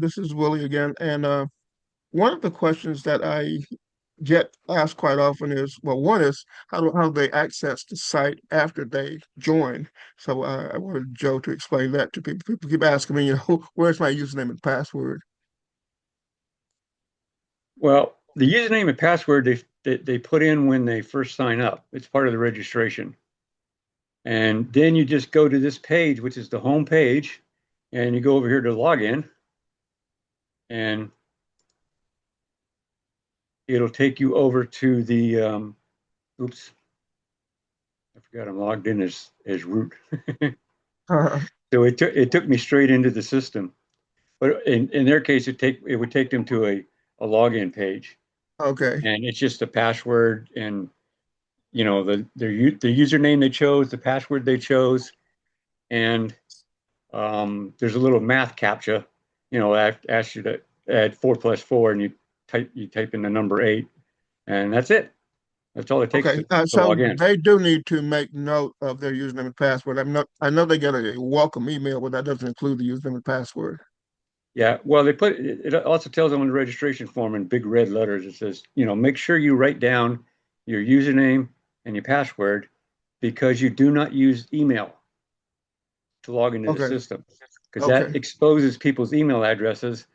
This is Willie again, and one of the questions that I get asked quite often is, well, one is how they access the site after they join. So I wanted Joe to explain that to people. People keep asking me, where's my username and password? Well, the username and password they put in when they first sign up. It's part of the registration. And then you just go to this page, which is the home page, and you go over here to login, and it'll take you over to the oops, I forgot I'm logged in as root. Uh, So it took me straight into the system. But in their case, it would take them to a login page, okay, and it's just a password and the username they chose, the password they chose, and there's a little math captcha. Asks you to add 4 plus 4, and you type in the number 8, and that's it. That's all it takes okay. to So log in. they do need to make note of their username and password. I know they get a welcome email, but that doesn't include the username and password. Yeah, well, it also tells them on the registration form in big red letters. It says, make sure you write down your username and your password because you do not use email to log into the Okay, system because that okay, exposes people's email addresses.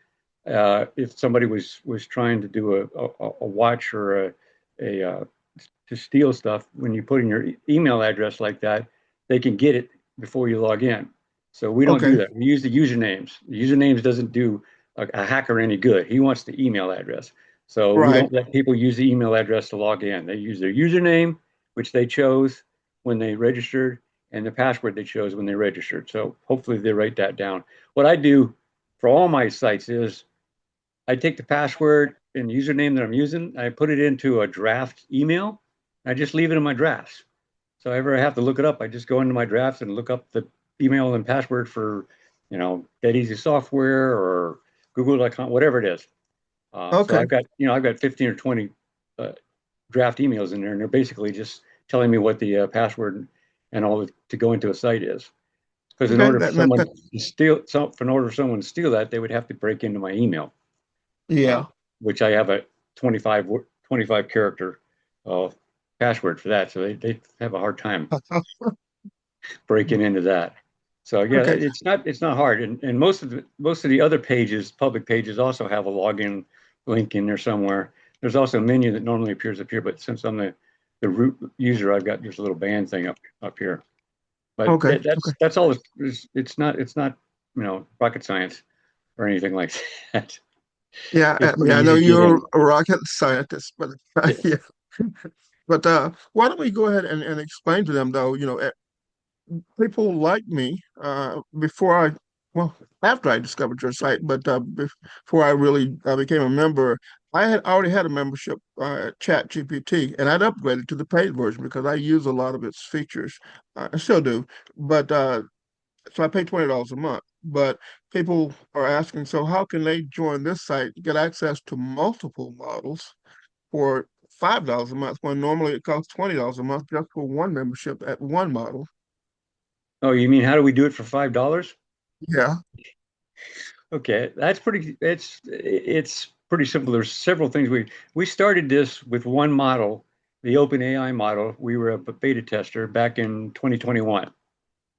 If somebody was trying to do a watch or a to steal stuff, when you put in your email address like that, they can get it before you log in. So we don't do okay. that. We use the usernames. The usernames doesn't do a hacker any good. He wants the email address. So we Right. don't let people use the email address to log in. They use their username, which they chose when they registered, and the password they chose when they registered. So hopefully they write that down. What I do for all my sites is I take the password and username that I'm using, I put it into a draft email. I just leave it in my drafts. So if I ever have to look it up, I just go into my drafts and look up the email and password for, Dead Easy Software or Google.com, whatever it is. So Okay. I've got 15 or 20 uh, draft emails in there, and they're basically just telling me what the password and all to go into a site is. Because in Okay. order for in order for someone to steal that, they would have to break into my email, uh, Yeah. which I have a 25 character uh, password for that. So they have a hard time breaking into that. So yeah, Okay. it's not hard. And most of the other pages, public pages, also have a login link in there somewhere. There's also a menu that normally appears up here, but since I'm the root user, I've got just a little band thing up here. But Okay. Okay. that's all. It's not rocket science or anything like that. Yeah, It's pretty yeah, I know easy to get you're in. a rocket scientist, but Yeah. yeah. But why don't we go ahead and explain to them though, people like me, well, after I discovered your site, but before I really became a member, I had already had a membership at ChatGPT, and I'd upgraded to the paid version because I use a lot of its features. I still do, but so I pay $20 a month. But people are asking, so how can they join this site, get access to multiple models for $5 a month when normally it costs $20 a month just for one membership at one model? Oh, you mean how do we do it for $5? Yeah. Okay, that's pretty. It's pretty simple. There's several things we started this with one model, the OpenAI model. We were a beta tester back in 2021.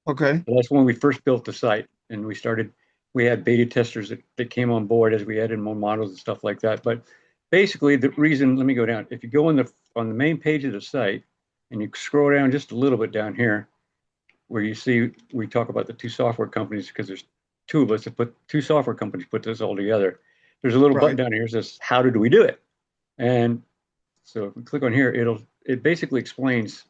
Okay. That's when we first built the site, and we started. We had beta testers that came on board as we added more models and stuff like that. But basically, the reason. Let me go down. If you go on the main page of the site, and you scroll down just a little bit down here, where you see we talk about the two software companies because there's two of us that put two software companies put this all together. There's a little button Right. down here that says, "How did we do it?" And so if we click on here, it basically explains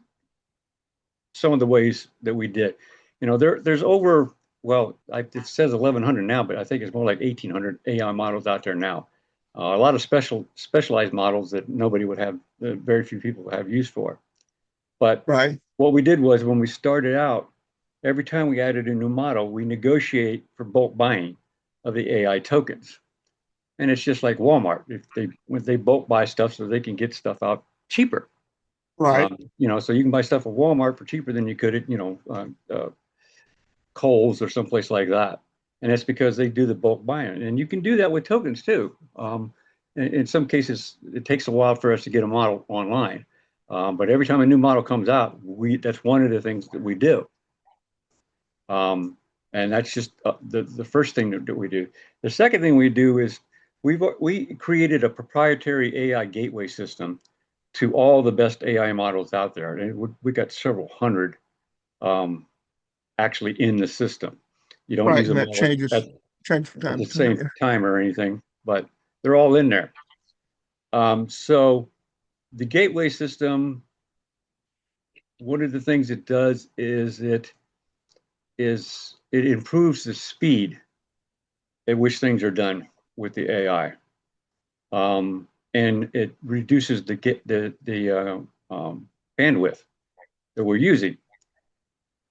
some of the ways that we did. There's over it says 1,100 now, but I think it's more like 1,800 AI models out there now. A lot of specialized models that nobody would have, that very few people would have use for. But Right. what we did was when we started out, every time we added a new model, we negotiate for bulk buying of the AI tokens. And it's just like Walmart. If they when they bulk buy stuff so they can get stuff out cheaper. Right. So you can buy stuff at Walmart for cheaper than you could at, Kohl's or someplace like that. and that's because they do the bulk buying. And you can do that with tokens too. In some cases, it takes a while for us to get a model online, but every time a new model comes out, that's one of the things that we do. And that's just the first thing that we do. The second thing we do is we created a proprietary AI gateway system to all the best AI models out there, and we got several hundred actually in the system. You don't Right, use and them that all change from at time the to time. same Yeah. time or anything, but they're all in there. So the gateway system, one of the things it does is it improves the speed at which things are done with the AI, and it reduces the bandwidth that we're using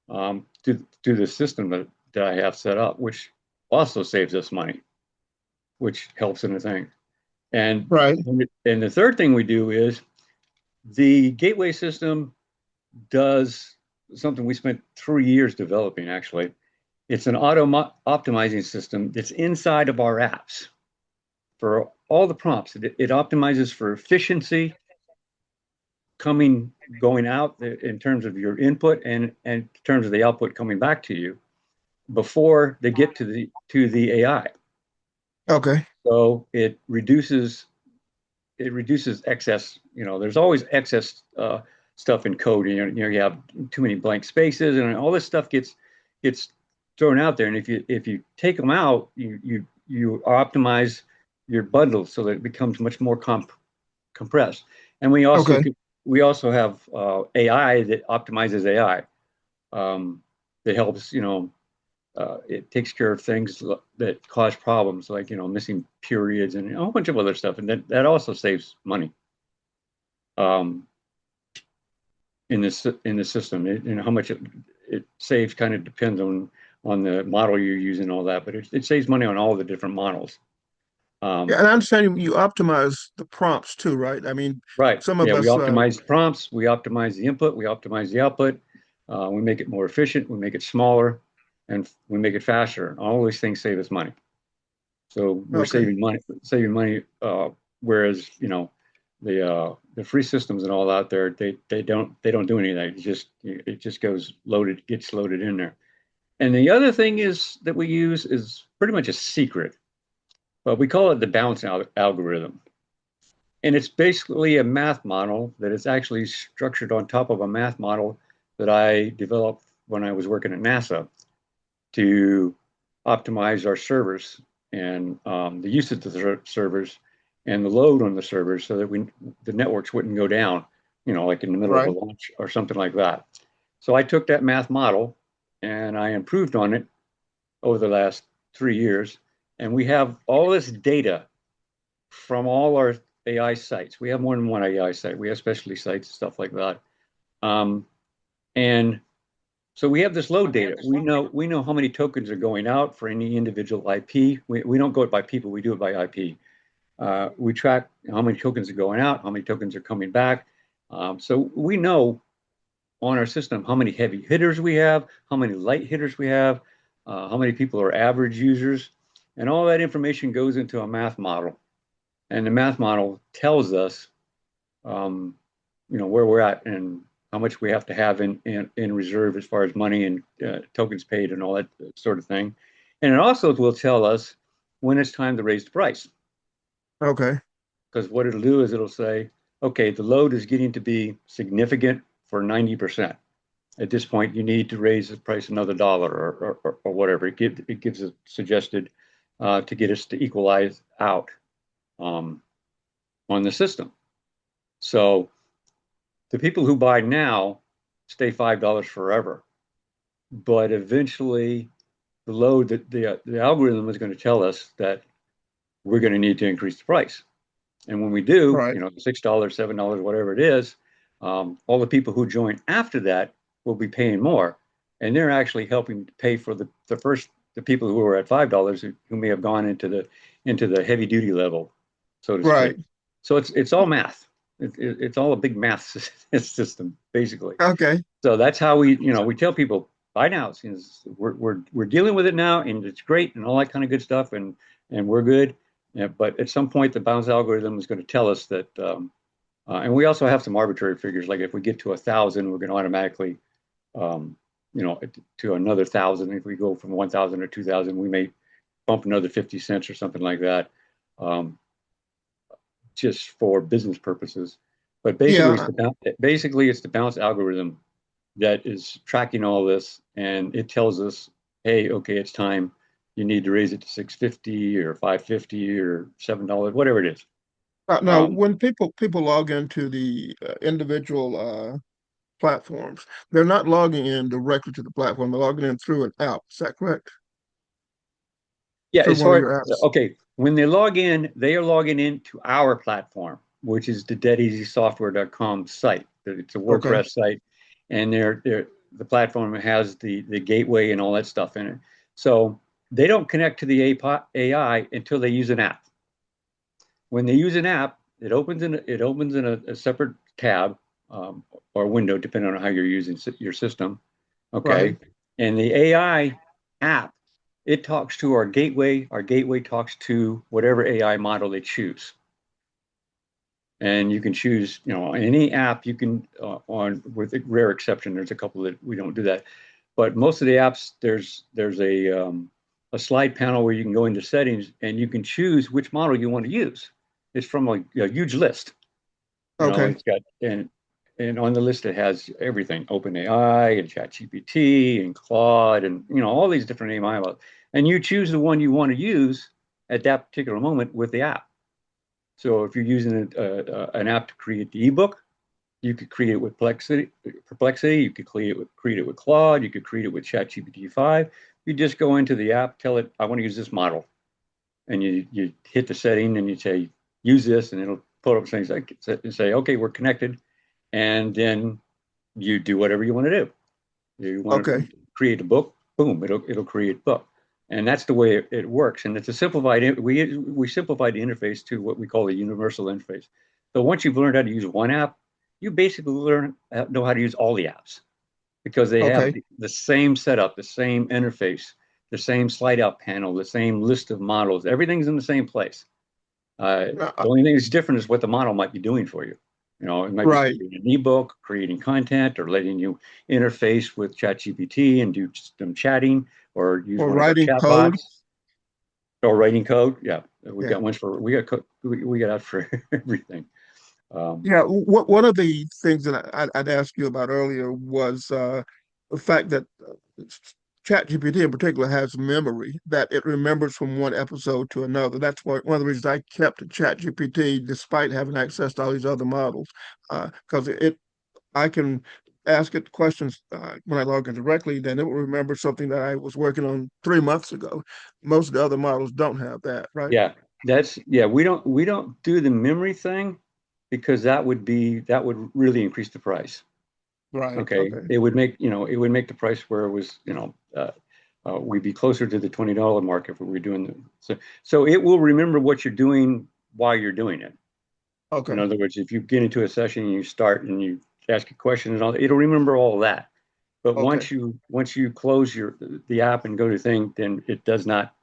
to the system that I have set up, which also saves us money, which helps in the thing. And Right. and the third thing we do is the gateway system does something we spent 3 years developing, actually. It's an auto optimizing system that's inside of our apps for all the prompts. It optimizes for efficiency going out in terms of your input and in terms of the output coming back to you before they get to the AI. Okay. So it reduces excess. There's always excess stuff in code. You have too many blank spaces, and all this stuff gets thrown out there. And if you take them out, you optimize your bundle so that it becomes much more compressed. And Okay. we also have AI that optimizes AI. That helps. It takes care of things that cause problems like missing periods and a whole bunch of other stuff, and that also saves money um, in the system. How much it saves kind of depends on the model you're using and all that, but it saves money on all the different models. Yeah, Um, and I understand you optimize the prompts too, right? I mean, right? some of Yeah, we us, optimize prompts, we optimize the input, we optimize the output, we make it more efficient, we make it smaller, and we make it faster. All these things save us money. So we're okay, saving money. Whereas the free systems and all out there, they don't do anything. It just gets loaded in there. And the other thing is that we use is pretty much a secret, but we call it the balance algorithm. And it's basically a math model that is actually structured on top of a math model that I developed when I was working at NASA to optimize our servers and the usage of the servers and the load on the servers so that the networks wouldn't go down, like in the middle of a right, launch or something like that. So I took that math model and I improved on it over the last 3 years. And we have all this data from all our AI sites. We have more than one AI site. We have specialty sites, stuff like that. Um, and so we have this load data. We know how many tokens are going out for any individual IP. We don't go by people, we do it by IP. We track how many tokens are going out, how many tokens are coming back. So we know on our system how many heavy hitters we have, how many light hitters we have, how many people are average users, and all that information goes into a math model. And the math model tells us, where we're at and how much we have to have in reserve as far as money and tokens paid and all that sort of thing. And it also will tell us when it's time to raise the price. okay, Because what it'll do is it'll say, okay, the load is getting to be significant for 90%. At this point, you need to raise the price another dollar or whatever. It gives a suggested to get us to equalize out um, on the system. So the people who buy now stay $5 forever, but eventually the algorithm is going to tell us that we're going to need to increase the price. And when we do, right, $6, $7, whatever it is, all the people who join after that will be paying more, and they're actually helping to pay for the people who are at $5 who may have gone into the heavy duty level, so to right, speak. So it's all math. It's all a big math system basically. okay, So that's how we tell people Buy now. Since we're dealing with it now, and it's great and all that kind of good stuff, and we're good. Yeah, but at some point, the bounce algorithm is going to tell us that, and we also have some arbitrary figures. Like if we get to 1,000, we're going to automatically, um, to another 1,000. If we go from 1,000 to 2,000, we may bump another 50 cents or something like that, um, just for business purposes. But Yeah. basically it's the bounce algorithm that is tracking all this, and it tells us, hey, okay, it's time. You need to raise it to 650 or 550 or $7, whatever it is. Now, Um, when people log into the individual platforms, they're not logging in directly to the platform. They're logging in through an app. Is that correct? yeah, Through as one of far your apps. okay, when they log in, they are logging into our platform, which is the deadeasysoftware.com site. It's a Okay. WordPress site, and the platform has the gateway and all that stuff in it. So they don't connect to the AI until they use an app. When they use an app, it opens in a separate tab, or window, depending on how you're using your system. Right. Okay, and the AI app, it talks to our gateway. Our gateway talks to whatever AI model they choose, and you can choose, any app you can, on, with a rare exception. There's a couple that we don't do that, but most of the apps, there's a slide panel where you can go into settings and you can choose which model you want to use. It's from a huge list. Okay. It's got, and on the list it has everything: OpenAI and ChatGPT and Claude, and all these different AI models. And you choose the one you want to use at that particular moment with the app. So if you're using an app to create the ebook, you could create it with Perplexity. You could create it with Claude. You could create it with ChatGPT 5. You just go into the app, tell it, I want to use this model, and you hit the setting and you say use this, and it'll pull up things like and say, okay, we're connected, and then you do whatever you want to do. You want to Okay. create a book, boom, it'll create a book, and that's the way it works. And it's a simplified. We simplified the interface to what we call a universal interface. So once you've learned how to use one app, you basically know how to use all the apps, because they have Okay. the same setup, the same interface, the same slide out panel, the same list of models. Everything's in the same place. Uh, The only thing that's different is what the model might be doing for you. It might be right. creating an ebook, creating content, or letting you interface with ChatGPT and do some chatting, or use Or one of our writing chat code. bots, or writing code. Yeah, Yeah. we got out for everything. Um, Yeah. One of the things that I'd asked you about earlier was the fact that ChatGPT in particular has memory that it remembers from one episode to another. That's one of the reasons I kept ChatGPT despite having access to all these other models, because I can ask it questions when I log in directly, then it will remember something that I was working on 3 months ago. Most of the other models don't have that, right? yeah, yeah. We don't do the memory thing because that would really increase the price. Right. Okay, Okay. it would make the price where it was, we'd be closer to the $20 mark if we were doing so it will remember what you're doing while you're doing it. In Okay. other words, if you get into a session and you start and you ask a question and all, it'll remember all of that. But Okay. once you close the app and go to thing, then it does not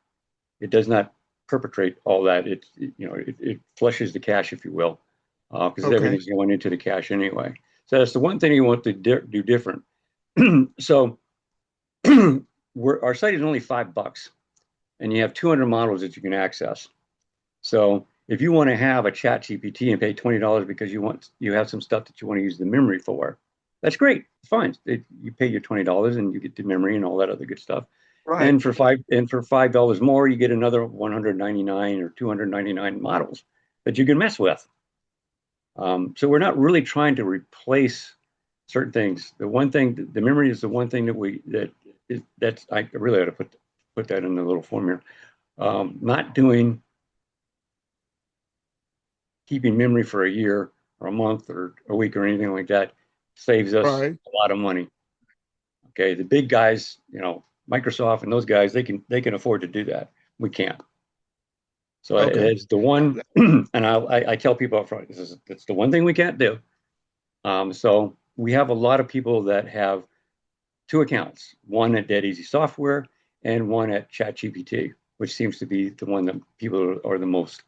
perpetrate all that. It flushes the cache, if you will, because Okay. everything's going into the cache anyway. So that's the one thing you want to do different. So our site is only $5, and you have 200 models that you can access. So if you want to have a chat GPT and pay $20 because you have some stuff that you want to use the memory for, that's great. It's fine. You pay your $20 and you get the memory and all that other good stuff. Right. And for $5 more, you get another 199 or 299 models that you can mess with. So we're not really trying to replace certain things. The memory is the one thing that's I really ought to put that in the little form here. Not doing keeping memory for a year or a month or a week or anything like that saves us Right. a lot of money. Okay, the big guys, Microsoft and those guys, they can afford to do that. We can't. So Okay. it's the one, and I tell people up front, it's the one thing we can't do. So we have a lot of people that have two accounts, one at Dead Easy Software and one at ChatGPT, which seems to be the one that people are the most.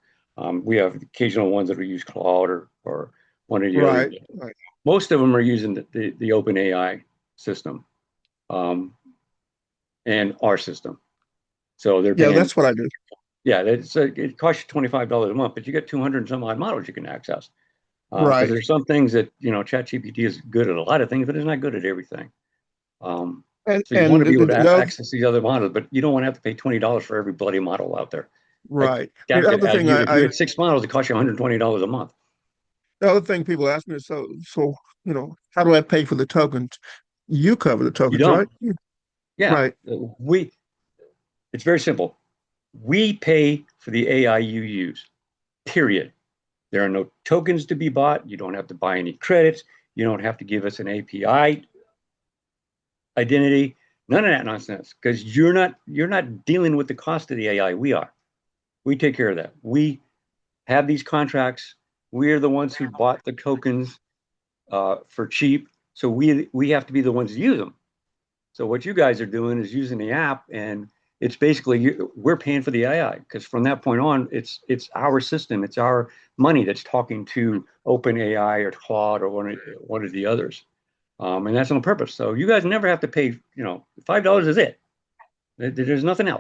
We have occasional ones that will use Claude or one or the other. Right. Right. Most of them are using the OpenAI system and our system. So they're Yeah, paying. that's what I do. Yeah, it costs you $25 a month, but you get 200 and some odd models you can access. Because Right. there's some things that, ChatGPT is good at a lot of things, but it's not good at everything. So you want And to be able to the other, access these other models, but you don't want to have to pay $20 for every bloody model out there. Like right. that The could other add thing you, if you had six models, it costs you $120 a month. the other thing people ask me is, so how do I pay for the tokens? You cover the You tokens, don't. right? Yeah. Right. We, it's very simple. We pay for the AI you use, period. There are no tokens to be bought. You don't have to buy any credits. You don't have to give us an API identity. None of that nonsense, because you're not dealing with the cost of the AI. We are. We take care of that. We have these contracts. We are the ones who bought the tokens for cheap. So we have to be the ones to use them. So what you guys are doing is using the app, and it's basically we're paying for the AI, because from that point on, it's our system, it's our money that's talking to OpenAI or Claude or one of the others, and that's on purpose. So you guys never have to pay. $5 is it. There's nothing else.